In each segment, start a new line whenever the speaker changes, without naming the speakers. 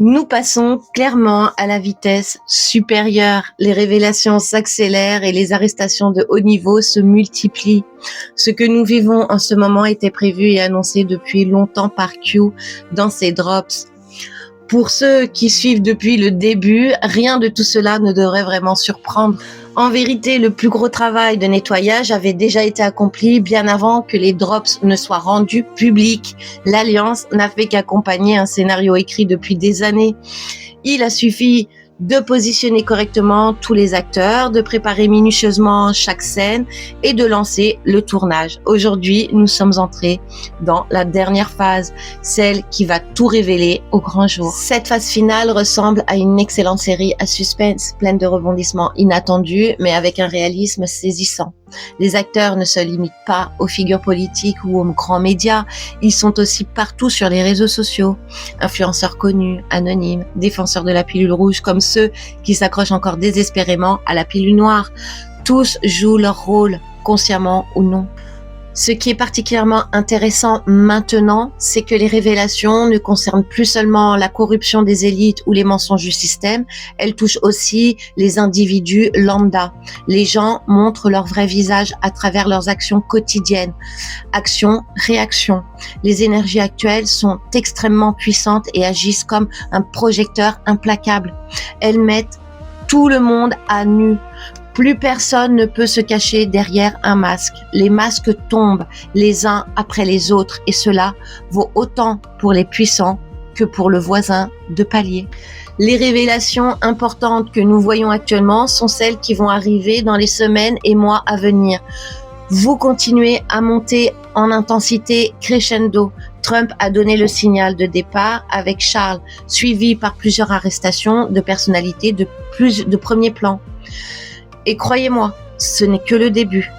Nous passons clairement à la vitesse supérieure. Les révélations s'accélèrent et les arrestations de haut niveau se multiplient. Ce que nous vivons en ce moment était prévu et annoncé depuis longtemps par Q dans ses drops. Pour ceux qui suivent depuis le début, rien de tout cela ne devrait vraiment surprendre. En vérité, le plus gros travail de nettoyage avait déjà été accompli bien avant que les drops ne soient rendus publics. L'Alliance n'a fait qu'accompagner un scénario écrit depuis des années. Il a suffi de positionner correctement tous les acteurs, de préparer minutieusement chaque scène et de lancer le tournage. Aujourd'hui, nous sommes entrés dans la dernière phase, celle qui va tout révéler au grand jour. Cette phase finale ressemble à une excellente série à suspense, pleine de rebondissements inattendus, mais avec un réalisme saisissant. Les acteurs ne se limitent pas aux figures politiques ou aux grands médias, ils sont aussi partout sur les réseaux sociaux. Influenceurs connus, anonymes, défenseurs de la pilule rouge comme ceux qui s'accrochent encore désespérément à la pilule noire. Tous jouent leur rôle, consciemment ou non. Ce qui est particulièrement intéressant maintenant, c'est que les révélations ne concernent plus seulement la corruption des élites ou les mensonges du système, elles touchent aussi les individus lambda. Les gens montrent leur vrai visage à travers leurs actions quotidiennes. Action, réaction. Les énergies actuelles sont extrêmement puissantes et agissent comme un projecteur implacable. Elles mettent tout le monde à nu. Plus personne ne peut se cacher derrière un masque. Les masques tombent les uns après les autres et cela vaut autant pour les puissants que pour le voisin de palier. Les révélations importantes que nous voyons actuellement sont celles qui vont arriver dans les semaines et mois à venir. Vous continuez à monter en intensité crescendo. Trump a donné le signal de départ avec Charles, suivi par plusieurs arrestations de personnalités de premier plan. Et croyez-moi, ce n'est que le début.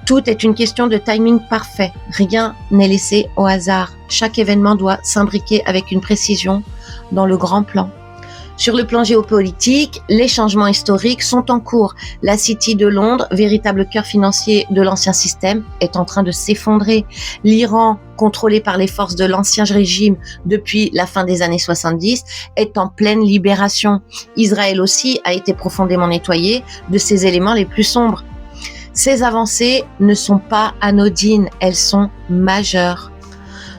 Tout est une question de timing parfait. Rien n'est laissé au hasard. Chaque événement doit s'imbriquer avec une précision dans le grand plan. Sur le plan géopolitique, les changements historiques sont en cours. La City de Londres, véritable cœur financier de l'ancien système, est en train de s'effondrer. L'Iran, contrôlé par les forces de l'ancien régime depuis la fin des années 70, est en pleine libération. Israël aussi a été profondément nettoyé de ses éléments les plus sombres. Ces avancées ne sont pas anodines, elles sont majeures.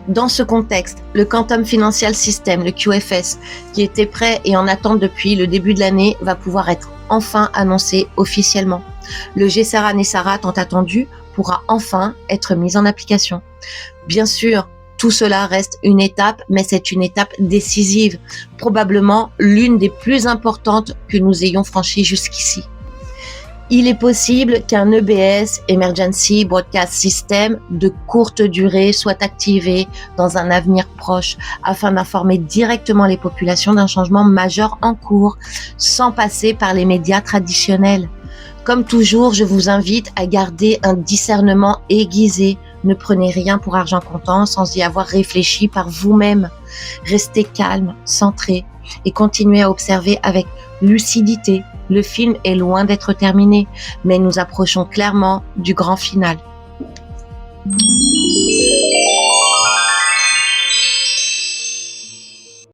Dans ce contexte, le Quantum Financial System, le QFS, qui était prêt et en attente depuis le début de l'année, va pouvoir être enfin annoncé officiellement. Le GESARA NESARA tant attendu pourra enfin être mis en application. Bien sûr, tout cela reste une étape, mais c'est une étape décisive, probablement l'une des plus importantes que nous ayons franchies jusqu'ici. Il est possible qu'un EBS, Emergency Broadcast System, de courte durée soit activé dans un avenir proche afin d'informer directement les populations d'un changement majeur en cours, sans passer par les médias traditionnels. Comme toujours, je vous invite à garder un discernement aiguisé. Ne prenez rien pour argent comptant sans y avoir réfléchi par vous-même. Restez calme, centré et continuez à observer avec lucidité. Le film est loin d'être terminé, mais nous approchons clairement du grand final.